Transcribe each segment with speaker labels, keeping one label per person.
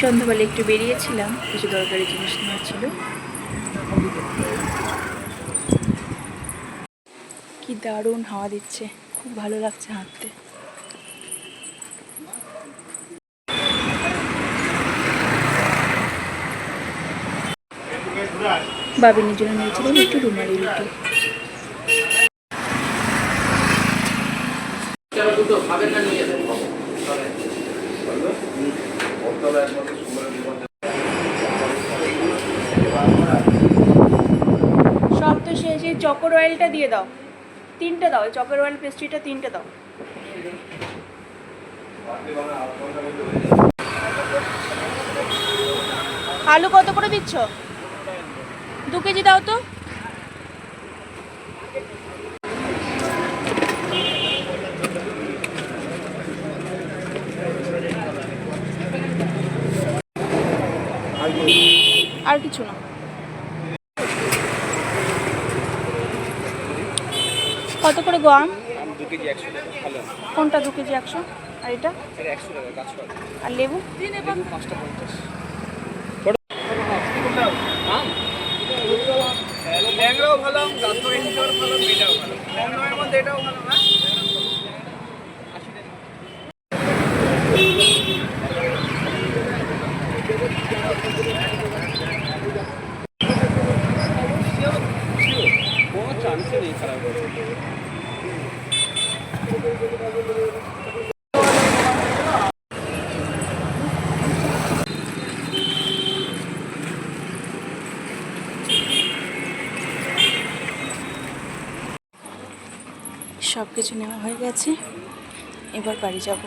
Speaker 1: সন্ধ্যাবেলা একটু বেরিয়েছিলাম, কিছু দরকারি জিনিস নেওয়ার ছিল। কি দারুণ হাওয়া দিচ্ছে, খুব ভালো লাগছে হাঁটতে। বাবিনের জন্য নিয়েছিলাম একটু রুমালি রুটি। সব তো শেষে চকো রয়েলটা দিয়ে দাও, 3টে দাও, চকো রয়েল পেস্ট্রিটা 3টে দাও। আলু কত করে দিচ্ছ? 2 কেজি দাও তো। আর কিছু না। কত করে গো আম?
Speaker 2: 2 কেজি 100 টাকা। ভালো।
Speaker 1: কোনটা 2 কেজি 100? আর এটা?
Speaker 2: এটা 100 টাকা কাজ করে।
Speaker 1: আর লেবু?
Speaker 2: লেবু 5টা 50। ল্যাংড়াও ভালো, গাছপালা ইন্টার ভালো, এটাও ভালো। ল্যাংড়ার মধ্যে এটাও ভালো না? কোনো চান্সই নেই খারাপ হবে।
Speaker 1: সব কিছু নেওয়া হয়ে গেছে, এবার বাড়ি যাব।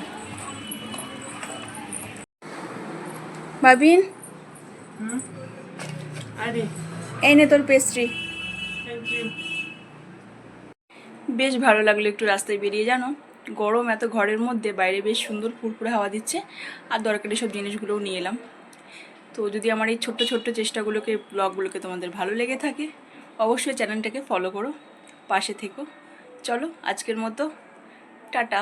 Speaker 1: বাবিন, এই নে তোর পেস্ট্রি। বেশ ভালো লাগলো একটু রাস্তায় বেরিয়ে, জানো গরম এত ঘরের মধ্যে, বাইরে বেশ সুন্দর ফুরফুরে হাওয়া দিচ্ছে, আর দরকারি সব জিনিসগুলোও নিয়ে এলাম। তো যদি আমার এই ছোট্ট ছোট্ট চেষ্টাগুলোকে, ব্লগগুলোকে তোমাদের ভালো লেগে থাকে, অবশ্যই চ্যানেলটাকে ফলো করো, পাশে থেকো। চলো আজকের মতো টাটা।